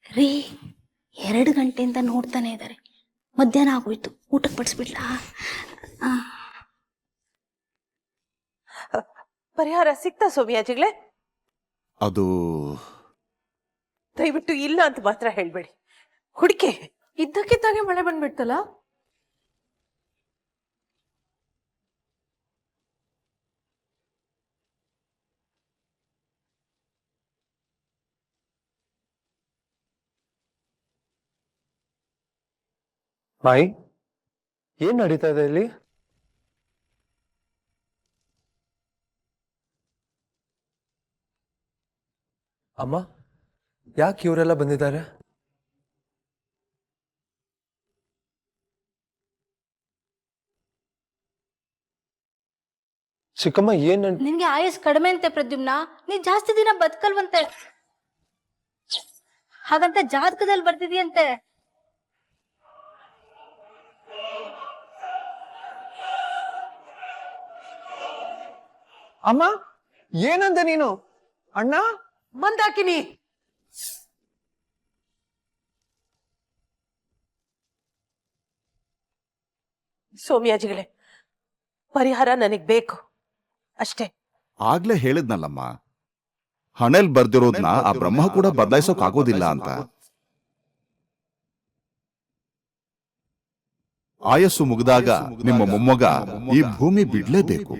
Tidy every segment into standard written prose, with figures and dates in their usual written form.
ರೀ 2 ಗಂಟೆಯಿಂದ ನೋಡ್ತಾನೆ ಇದ್ದಾರೆ. ಮಧ್ಯಾಹ್ನ ಆಗೋಯ್ತು, ಊಟಕ್ಕೆ ಬಡಿಸ್ಬಿಡ್ಲಾ? ಪರಿಹಾರ ಸಿಗ್ತಾ ಸೋಮಿಯಾಜಿಗಳೇ? ಅದು ದಯವಿಟ್ಟು ಇಲ್ಲ ಅಂತ ಮಾತ್ರ ಹೇಳ್ಬೇಡಿ. ಹುಡುಕೆ ಇದ್ದಕ್ಕಿದ್ದಾಗೆ ಮಳೆ ಬಂದ್ಬಿಡ್ತಲ್ಲ. ಮಾಯಿ, ಏನ್ ನಡೀತಾ ಇದೆ ಇಲ್ಲಿ? ಅಮ್ಮ, ಯಾಕೆ ಇವರೆಲ್ಲ ಬಂದಿದ್ದಾರೆ? ಚಿಕ್ಕಮ್ಮ, ನಿನ್ಗೆ ಆಯಸ್ ಕಡಿಮೆ ಅಂತೆ ಪ್ರದ್ಯುಮ್ನ, ನೀನ್ ಜಾಸ್ತಿ ದಿನ ಬದುಕಲ್ವಂತೆ, ಹಾಗಂತ ಜಾತಕದಲ್ಲಿ ಬರ್ತಿದ್ಯಂತೆ. ಅಮ್ಮ, ಏನಂದೆ ನೀನು? ಅಣ್ಣ, ಮಂದಾಕಿನಿ, ಸೋಮಿಯಾಜಿಗಳೇ, ಪರಿಹಾರ ನನಗ್ ಬೇಕು ಅಷ್ಟೇ. ಆಗ್ಲೇ ಹೇಳಿದ್ನಲ್ಲಮ್ಮ, ಹಣೆಲ್ ಬರ್ದಿರೋದ್ನ ಆ ಬ್ರಹ್ಮ ಕೂಡ ಬದಲಾಯಿಸೋಕ್ ಆಗೋದಿಲ್ಲ ಅಂತ. ಆಯಸ್ಸು ಮುಗಿದಾಗ ನಿಮ್ಮ ಮೊಮ್ಮಗ ಈ ಭೂಮಿ ಬಿಡ್ಲೇಬೇಕು.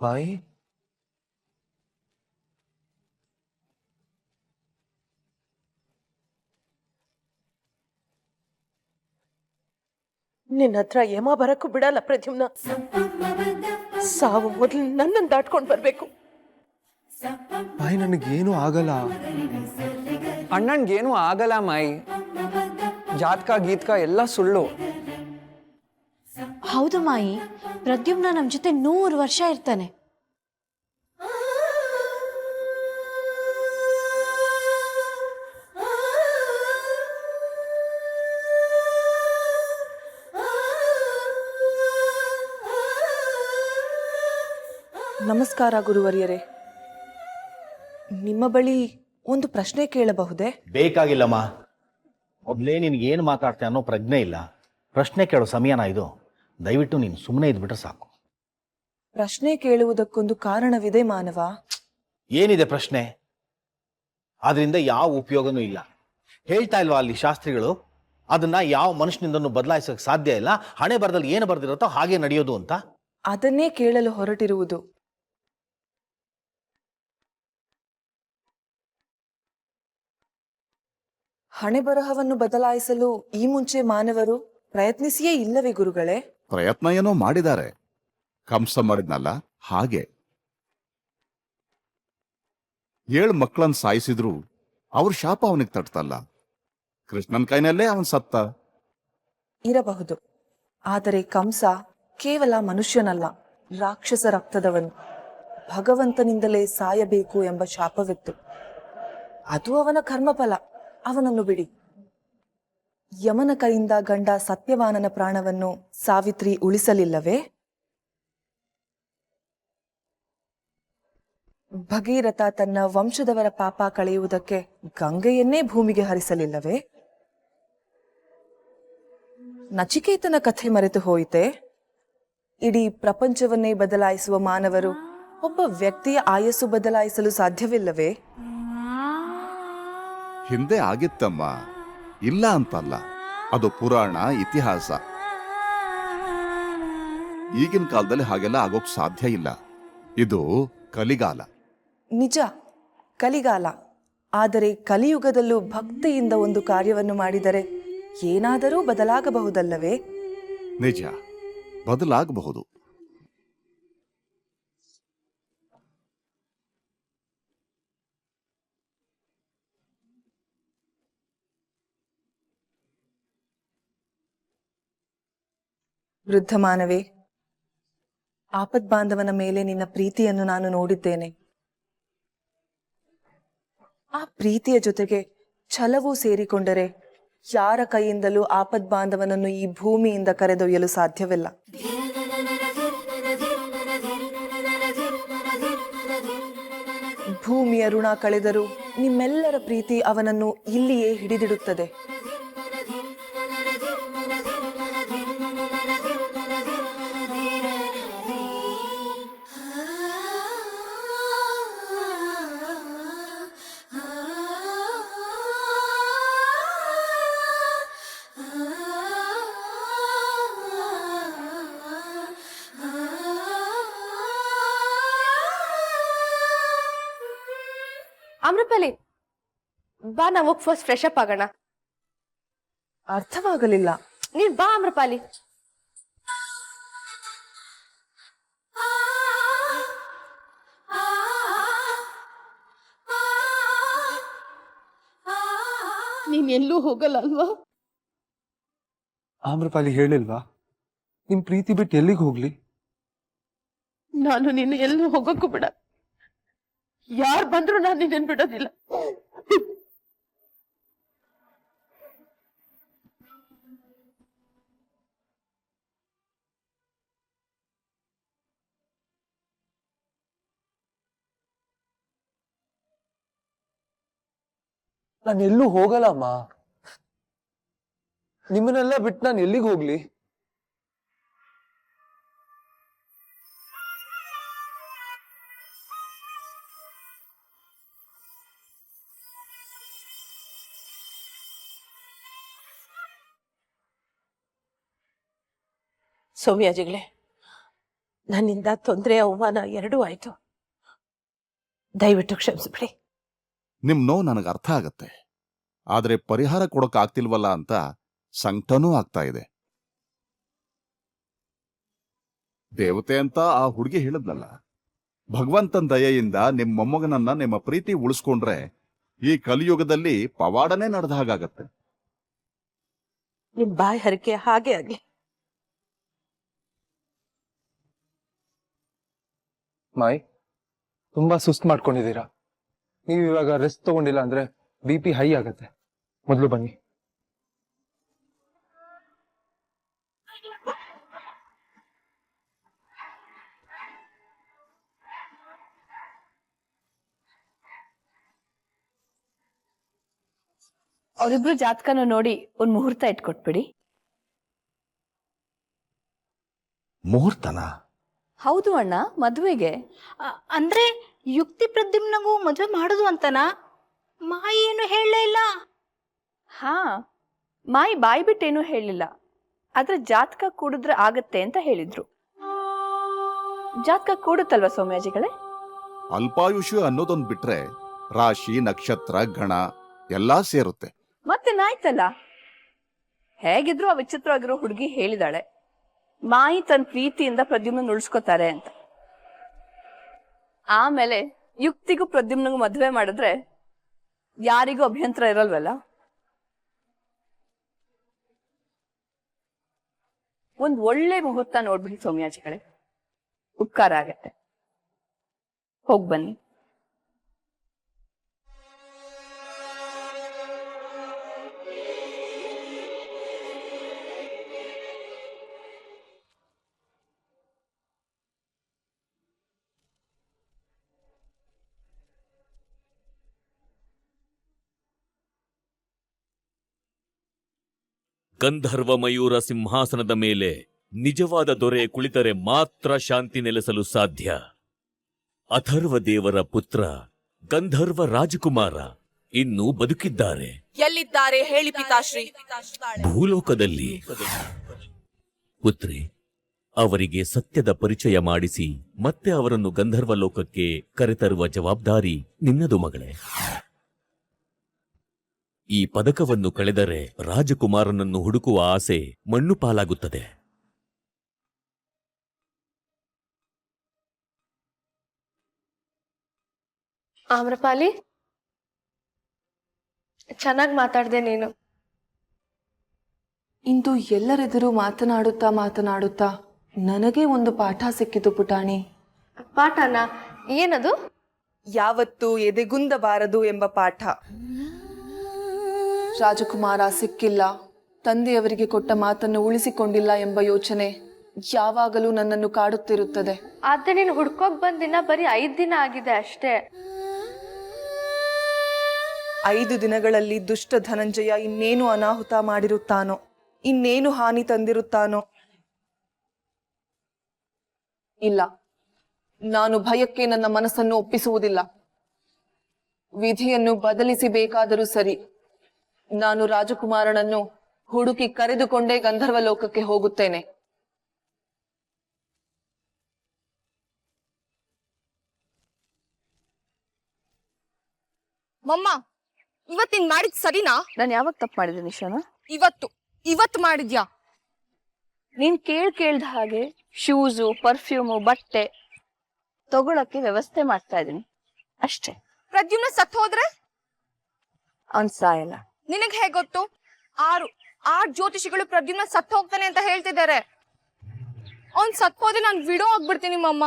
ಮಾಯಿ, ನಿನ್ನ ಹತ್ರ ಯಮ ಬರಕ್ಕೂ ಬಿಡಲ್ಲ ಪ್ರದ್ಯುಮ್ನ. ಸಾವು ಮೊದಲು ನನ್ನನ್ನು ದಾಟ್ಕೊಂಡು ಬರ್ಬೇಕು. ಮಾಯಿ, ನನಗೇನು ಆಗಲ್ಲ. ಅಣ್ಣನ್ಗೇನು ಆಗಲ್ಲ ಮಾಯಿ. ಜಾತಕ ಗೀತ್ಕ ಎಲ್ಲ ಸುಳ್ಳು. ಹೌದು ಮಾಯಿ, ಪ್ರದ್ಯುಮ್ನ ನಮ್ ಜೊತೆ 100 ವರ್ಷ ಇರ್ತಾನೆ. ನಮಸ್ಕಾರ ಗುರುವರಿಯರೇ. ನಿಮ್ಮ ಬಳಿ ಒಂದು ಪ್ರಶ್ನೆ ಕೇಳಬಹುದೇ? ಬೇಕಾಗಿಲ್ಲಮ್ಮ. ಮೊದಲೇ ನಿನ್ಗೆ ಏನು ಮಾತಾಡ್ತೆ ಅನ್ನೋ ಪ್ರಜ್ಞೆ ಇಲ್ಲ. ಪ್ರಶ್ನೆ ಕೇಳೋ ಸಮಯನ ಇದು? ದಯವಿಟ್ಟು ನೀನು ಸುಮ್ಮನೆ ಇದ್ಬಿಟ್ರೆ ಸಾಕು. ಪ್ರಶ್ನೆ ಕೇಳುವುದಕ್ಕೊಂದು ಕಾರಣವಿದೆ ಮಾನವ. ಏನಿದೆ ಪ್ರಶ್ನೆ? ಅದರಿಂದ ಯಾವ ಉಪಯೋಗನೂ ಇಲ್ಲ. ಹೇಳ್ತಾ ಇಲ್ವಾ ಅಲ್ಲಿ ಶಾಸ್ತ್ರಿಗಳು, ಅದನ್ನ ಯಾವ ಮನುಷ್ಯನಿಂದನೂ ಬದಲಾಯಿಸೋಕೆ ಸಾಧ್ಯ ಇಲ್ಲ, ಹಣೆ ಬರದಲ್ಲಿ ಏನು ಬರ್ದಿರುತ್ತೋ ಹಾಗೆ ನಡೆಯೋದು ಅಂತ. ಅದನ್ನೇ ಕೇಳಲು ಹೊರಟಿರುವುದು. ಹಣೆ ಬರಹವನ್ನು ಬದಲಾಯಿಸಲು ಈ ಮುಂಚೆ ಮಾನವರು ಪ್ರಯತ್ನಿಸಿಯೇ ಇಲ್ಲವೇ ಗುರುಗಳೇ? ಪ್ರಯತ್ನ ಏನೋ ಮಾಡಿದ್ದಾರೆ. ಕಂಸ ಮಾಡಿದ್ನಲ್ಲ ಹಾಗೆ. 7 ಮಕ್ಕಳನ್ನ ಸಾಯಿಸಿದ್ರು ಅವ್ರ ಶಾಪ ಅವನಿಗೆ ತಟ್ತಲ್ಲ. ಕೃಷ್ಣನ್ ಕೈನಲ್ಲೇ ಅವನ್ ಸತ್ತ. ಇರಬಹುದು. ಆದರೆ ಕಂಸ ಕೇವಲ ಮನುಷ್ಯನಲ್ಲ, ರಾಕ್ಷಸ ರಕ್ತದವನು. ಭಗವಂತನಿಂದಲೇ ಸಾಯಬೇಕು ಎಂಬ ಶಾಪವಿತ್ತು. ಅದು ಅವನ ಕರ್ಮಫಲ. ಅವನನ್ನು ಬಿಡಿ. ಯಮನ ಕೈಯಿಂದ ಗಂಡ ಸತ್ಯವಾನನ ಪ್ರಾಣವನ್ನು ಸಾವಿತ್ರಿ ಉಳಿಸಲಿಲ್ಲವೇ? ಭಗೀರಥ ತನ್ನ ವಂಶದವರ ಪಾಪ ಕಳೆಯುವುದಕ್ಕೆ ಗಂಗೆಯನ್ನೇ ಭೂಮಿಗೆ ಹರಿಸಲಿಲ್ಲವೇ? ನಚಿಕೇತನ ಕಥೆ ಮರೆತು ಹೋಯಿತೆ? ಇಡೀ ಪ್ರಪಂಚವನ್ನೇ ಬದಲಾಯಿಸುವ ಮಾನವರು ಒಬ್ಬ ವ್ಯಕ್ತಿಯ ಆಯಸ್ಸು ಬದಲಾಯಿಸಲು ಸಾಧ್ಯವಿಲ್ಲವೇ? ಹಿಂದೆ ಆಗಿತ್ತಮ್ಮ, ಇಲ್ಲ ಅಂತಲ್ಲ. ಅದು ಪುರಾಣ, ಇತಿಹಾಸ. ಈಗಿನ ಕಾಲದಲ್ಲಿ ಹಾಗೆಲ್ಲ ಆಗೋಕ್ ಸಾಧ್ಯ ಇಲ್ಲ. ಇದು ಕಲಿಗಾಲ. ನಿಜ, ಕಲಿಗಾಲ. ಆದರೆ ಕಲಿಯುಗದಲ್ಲೂ ಭಕ್ತಿಯಿಂದ ಒಂದು ಕಾರ್ಯವನ್ನು ಮಾಡಿದರೆ ಏನಾದರೂ ಬದಲಾಗಬಹುದಲ್ಲವೇ? ನಿಜ, ಬದಲಾಗಬಹುದು. ವೃದ್ಧ ಮಾನವೇ, ಆಪದ್ಬಾಂಧವನ ಮೇಲೆ ನಿನ್ನ ಪ್ರೀತಿಯನ್ನು ನಾನು ನೋಡಿದ್ದೇನೆ. ಆ ಪ್ರೀತಿಯ ಜೊತೆಗೆ ಛಲವೂ ಸೇರಿಕೊಂಡರೆ ಯಾರ ಕೈಯಿಂದಲೂ ಆಪದ್ಬಾಂಧವನನ್ನು ಈ ಭೂಮಿಯಿಂದ ಕರೆದೊಯ್ಯಲು ಸಾಧ್ಯವಿಲ್ಲ. ಭೂಮಿಯ ಋಣ ಕಳೆದರೂ ನಿಮ್ಮೆಲ್ಲರ ಪ್ರೀತಿ ಅವನನ್ನು ಇಲ್ಲಿಯೇ ಹಿಡಿದಿಡುತ್ತದೆ. ಅಮೃತಪಾಲಿ, ಬಾ ನಾವು ಹೋಗಿ ಫಸ್ಟ್ ಫ್ರೆಶ್ ಅಪ್ ಆಗೋಣ. ಅರ್ಥವಾಗಲಿಲ್ಲ. ನೀನ್ ಬಾ ಅಮೃತಪಾಲಿ. ನೀನ್ ಎಲ್ಲೂ ಹೋಗಲ್ಲ ಅಲ್ವಾ? ಆಮ್ರಪಾಲಿ ಹೇಳಿಲ್ವಾ ನಿಮ್ ಪ್ರೀತಿ ಬಿಟ್ಟು ಎಲ್ಲಿಗೆ ಹೋಗ್ಲಿ? ನಾನು ನಿನ್ನ ಎಲ್ಲೂ ಹೋಗಕ್ಕೂ ಬಿಡ. ಯಾರು ಬಂದ್ರು ನಾನು ನಿನ್ನ ಬಿಡೋದಿಲ್ಲ. ನಾನು ಎಲ್ಲೂ ಹೋಗಲ್ಲ ಅಮ್ಮ. ನಿಮ್ಮನ್ನೆಲ್ಲ ಬಿಟ್ಟು ನಾನು ಎಲ್ಲಿಗೆ ಹೋಗ್ಲಿ? ಸೌಮ್ಯಾಜಿಗಳೇ, ನನ್ನಿಂದ ತೊಂದರೆ ಅವಮಾನ ಎರಡೂ ಆಯ್ತು. ದಯವಿಟ್ಟು ಕ್ಷಮಿಸ್ಬಿಡಿ. ನಿಮ್ ನೋವು ನನಗೆ ಅರ್ಥ ಆಗತ್ತೆ. ಆದ್ರೆ ಪರಿಹಾರ ಕೊಡೋಕ್ಕಾಗ್ತಿಲ್ವಲ್ಲ ಅಂತ ಸಂಕಟನೂ ಆಗ್ತಾ ಇದೆ. ದೇವತೆ ಅಂತ ಆ ಹುಡುಗಿ ಹೇಳಿದ್ಲಲ್ಲ, ಭಗವಂತನ ದಯೆಯಿಂದ ನಿಮ್ಮ ಮೊಮ್ಮಗನನ್ನ ನಿಮ್ಮ ಪ್ರೀತಿ ಉಳಿಸ್ಕೊಂಡ್ರೆ ಈ ಕಲಿಯುಗದಲ್ಲಿ ಪವಾಡನೇ ನಡೆದ ಹಾಗಾಗತ್ತೆ. ನಿಮ್ ಬಾಯಿ ಹರಿಕೆ ಹಾಗೆ ಆಗ್ಲಿ. ಮಾಯ್, ತುಂಬಾ ಸುಸ್ತು ಮಾಡ್ಕೊಂಡಿದ್ದೀರಾ. ನೀವು ಇವಾಗ ರೆಸ್ಟ್ ತಗೊಂಡಿಲ್ಲ ಅಂದ್ರೆ BP ಹೈ ಆಗತ್ತೆ. ಮೊದಲು ಬನ್ನಿ. ಅವರಿಬ್ರು ಜಾತಕನ ನೋಡಿ ಒಂದ್ ಮುಹೂರ್ತ ಇಟ್ಕೊಟ್ಬಿಡಿ. ಮುಹೂರ್ತನ? ಹೌದು ಅಣ್ಣ, ಮದುವೆಗೆ. ಅಂದ್ರೆ ಯುಕ್ತಿ ಪ್ರದ್ಯುಮ್ನಗೂ ಮದ್ವೆ ಮಾಡುದು ಅಂತನಾ? ಮಾಯಿ ಏನು ಹೇಳಲೇ ಇಲ್ಲ. ಹಾ, ಮಾಯಿ ಬಾಯಿ ಬಿಟ್ಟೇನು ಹೇಳಿಲ್ಲ. ಆದ್ರೆ ಜಾತಕ ಕೂಡಿದ್ರೆ ಆಗತ್ತೆ ಅಂತ ಹೇಳಿದ್ರು. ಜಾತಕ ಕೂಡುತ್ತಲ್ವಾ ಸೌಮ್ಯಾಜಿಗಳೇ? ಅಲ್ಪಾಯುಷ್ಯ ಅನ್ನೋದೊಂದು ಬಿಟ್ರೆ ರಾಶಿ, ನಕ್ಷತ್ರ, ಗಣ ಎಲ್ಲಾ ಸೇರುತ್ತೆ. ಮತ್ತೇನಾಯ್ತಲ್ಲ. ಹೇಗಿದ್ರು ಆ ವಿಚಿತ್ರವಾಗಿರೋ ಹುಡುಗಿ ಹೇಳಿದಾಳೆ ಮಾಯಿ ತನ್ನ ಪ್ರೀತಿಯಿಂದ ಪ್ರದ್ಯುಮ್ನ ಉಳಿಸ್ಕೋತಾರೆ ಅಂತ. ಆಮೇಲೆ ಯುಕ್ತಿಗೂ ಪ್ರದ್ಯುಮ್ನಗೂ ಮದುವೆ ಮಾಡಿದ್ರೆ ಯಾರಿಗೂ ಅಭ್ಯಂತರ ಇರಲ್ವಲ್ಲ. ಒಂದ್ ಒಳ್ಳೆ ಮುಹೂರ್ತ ನೋಡ್ಬಿಡಿ ಸೌಮ್ಯಾಜಿಗಳೇ, ಉಪಕಾರ ಆಗತ್ತೆ. ಹೋಗ್ ಬನ್ನಿ. ಗಂಧರ್ವ ಮಯೂರ ಸಿಂಹಾಸನದ ಮೇಲೆ ನಿಜವಾದ ದೊರೆ ಕುಳಿತರೆ ಮಾತ್ರ ಶಾಂತಿ ನೆಲೆಸಲು ಸಾಧ್ಯ. ಅಥರ್ವ ದೇವರ ಪುತ್ರ ಗಂಧರ್ವ ರಾಜಕುಮಾರ ಇನ್ನೂ ಬದುಕಿದ್ದಾರೆ. ಎಲ್ಲಿದ್ದಾರೆ ಹೇಳಿ ಪಿತಾಶ್ರೀ? ಭೂಲೋಕದಲ್ಲಿ. ಪುತ್ರಿ, ಅವರಿಗೆ ಸತ್ಯದ ಪರಿಚಯ ಮಾಡಿಸಿ ಮತ್ತೆ ಅವರನ್ನು ಗಂಧರ್ವ ಲೋಕಕ್ಕೆ ಕರೆತರುವ ಜವಾಬ್ದಾರಿ ನಿನ್ನದು ಮಗಳೇ. ಈ ಪದಕವನ್ನು ಕಳೆದರೆ ರಾಜಕುಮಾರನನ್ನು ಹುಡುಕುವ ಆಸೆ ಮಣ್ಣು ಪಾಲಾಗುತ್ತದೆ. ಆಮ್ರಪಾಲಿ, ಚೆನ್ನಾಗಿ ಮಾತಾಡ್ದೆ ನೀನು. ಇಂದು ಎಲ್ಲರೆದುರು ಮಾತನಾಡುತ್ತಾ ನನಗೆ ಒಂದು ಪಾಠ ಸಿಕ್ಕಿತು ಪುಟಾಣಿ. ಪಾಠನ ಏನದು? ಯಾವತ್ತೂ ಎದೆಗುಂದಬಾರದು ಎಂಬ ಪಾಠ. ರಾಜಕುಮಾರ ಸಿಕ್ಕಿಲ್ಲ, ತಂದೆಯವರಿಗೆ ಕೊಟ್ಟ ಮಾತನ್ನು ಉಳಿಸಿಕೊಂಡಿಲ್ಲ ಎಂಬ ಯೋಚನೆ ಯಾವಾಗಲೂ ನನ್ನನ್ನು ಕಾಡುತ್ತಿರುತ್ತದೆ. ಆದ್ರೆ ನೀನು ಹುಡ್ಕೋಕ್ ಬಂದಿನ ಬರೀ 5 ದಿನ ಆಗಿದೆ ಅಷ್ಟೇ. 5 ದಿನಗಳಲ್ಲಿ ದುಷ್ಟ ಧನಂಜಯ ಇನ್ನೇನು ಅನಾಹುತ ಮಾಡಿರುತ್ತಾನೋ, ಇನ್ನೇನು ಹಾನಿ ತಂದಿರುತ್ತಾನೋ. ಇಲ್ಲ, ನಾನು ಭಯಕ್ಕೆ ನನ್ನ ಮನಸ್ಸನ್ನು ಒಪ್ಪಿಸುವುದಿಲ್ಲ. ವಿಧಿಯನ್ನು ಬದಲಿಸಬೇಕಾದರೂ ಸರಿ, ನಾನು ರಾಜಕುಮಾರನನ್ನು ಹುಡುಕಿ ಕರೆದುಕೊಂಡೇ ಗಂಧರ್ವ ಲೋಕಕ್ಕೆ ಹೋಗುತ್ತೇನೆ. ಮಮ್ಮ, ಇವತ್ತಿನ ಮಾಡಿದ್ ಸರಿನಾ? ನಾನು ಯಾವಾಗ ತಪ್ಪು ಮಾಡಿದ್ದೀನಿ ಶೋನಾ? ಇವತ್ತು ಮಾಡಿದ್ಯಾ? ನೀನ್ ಕೇಳ್ದ ಹಾಗೆ ಶೂಸು, ಪರ್ಫ್ಯೂಮು, ಬಟ್ಟೆ ತಗೊಳಕ್ಕೆ ವ್ಯವಸ್ಥೆ ಮಾಡ್ತಾ ಇದೀನಿ ಅಷ್ಟೇ. ಪ್ರದ್ಯುಮ್ನ ಸತ್ ಹೋದ್ರೆ ಅವನ್ ಸಾಯಲ್ಲ. ನಿನಗ್ ಹೇಗ್ ಗೊತ್ತು? 6 ಜ್ಯೋತಿಷಿಗಳು ಪ್ರದ್ಯುಮ್ನ ಸತ್ ಹೋಗ್ತಾನೆ ಅಂತ ಹೇಳ್ತಿದ್ದಾರೆ. ಅವ್ನ್ ಸತ್ ಹೋದ್ರೆ ನಾನ್ ವಿಡೋ ಆಗ್ಬಿಡ್ತೀನಿ ಮಮ್ಮ.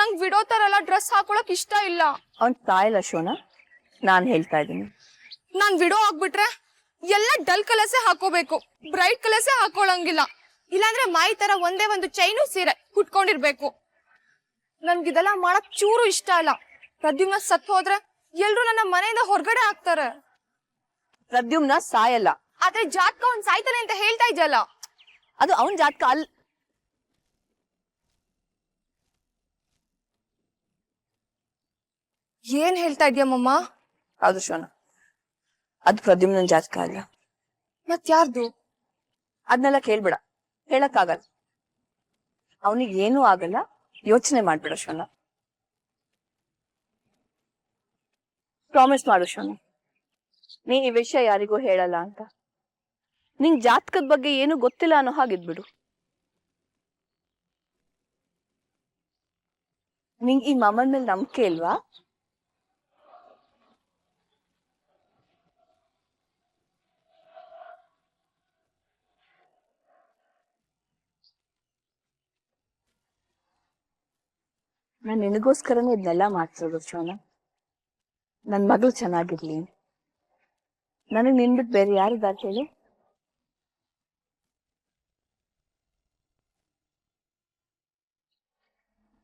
ನಂಗ್ ವಿಡೋ ತರ ಎಲ್ಲ ಡ್ರೆಸ್ ಹಾಕೊಳಕ್ ಇಷ್ಟ ಇಲ್ಲ. ಅವನ್ ಸಾಯಲ್ಲ ಶೋನಾ, ನಾನ್ ಹೇಳ್ತಾ ಇದ್ದೀನಿ. ನಾನ್ ವಿಡೋ ಆಗ್ಬಿಟ್ರೆ ಎಲ್ಲ ಡಲ್ ಕಲರ್ಸೇ ಹಾಕೋಬೇಕು, ಬ್ರೈಟ್ ಕಲರ್ಸೇ ಹಾಕೊಳಂಗಿಲ್ಲ. ಇಲ್ಲಾಂದ್ರೆ ಮಾಯಿ ತರ ಒಂದೇ ಒಂದು ಚೈನು ಸೀರೆ ಹುಟ್ಕೊಂಡಿರ್ಬೇಕು. ನನ್ಗಿದೆಲ್ಲ ಮಾಡಕ್ ಚೂರು ಇಷ್ಟ ಇಲ್ಲ. ಪ್ರದ್ಯುಮ್ನ ಸತ್ ಹೋದ್ರೆ ಎಲ್ರು ನನ್ನ ಮನೆಯಿಂದ ಹೊರಗಡೆ ಹಾಕ್ತಾರೆ. ಪ್ರದ್ಯುಮ್ನ ಸಾಯಲ್ಲ. ಆದ್ರೆ ಜಾತಕ ಅವ್ನ್ ಸಾಯ್ತಾನೆ ಅಂತ ಹೇಳ್ತಾ ಇದ್ದಲ್ಲ, ಅದು ಅವನ್ ಜಾತಕ ಅಲ್ಲ. ಏನ್ ಹೇಳ್ತಾ ಇದ್ಯಮ್ಮಮ್ಮ? ಹೌದು ಶೋನಾ, ಅದು ಪ್ರದ್ಯುಮ್ನ ಜಾತಕ ಅಲ್ಲ. ಮತ್ ಯಾರ್ದು? ಅದನ್ನೆಲ್ಲ ಕೇಳ್ಬೇಡ, ಹೇಳಕ್ಕಾಗಲ್ಲ. ಅವನಿಗೆ ಏನೂ ಆಗಲ್ಲ, ಯೋಚನೆ ಮಾಡ್ಬೇಡ ಶೋನಾ. ಪ್ರಾಮಿಸ್ ಮಾಡು ಶೋನಾ, ನೀ ಈ ವಿಷಯ ಯಾರಿಗೂ ಹೇಳಲ್ಲ ಅಂತ. ನಿಂಗ್ ಜಾತಕದ ಬಗ್ಗೆ ಏನು ಗೊತ್ತಿಲ್ಲ ಅನ್ನೋ ಹಾಗಿದ್ಬಿಡು. ನಿಂಗ್ ಈ ಮಾಮನ್ ಮೇಲೆ ನಂಬಿಕೆ ಇಲ್ವಾ? ನಾನು ನಿನಗೋಸ್ಕರನೇ ಇದನ್ನೆಲ್ಲ ಮಾಡ್ಸೋದು ಶೋನಾ. ನನ್ ಮಗಳು ಚೆನ್ನಾಗಿರ್ಲಿ. ನನಗ್ ನಿನ್ಬಿಟ್ಟು ಬೇರೆ ಯಾರಿದ್ದಾರೆ ಹೇಳು?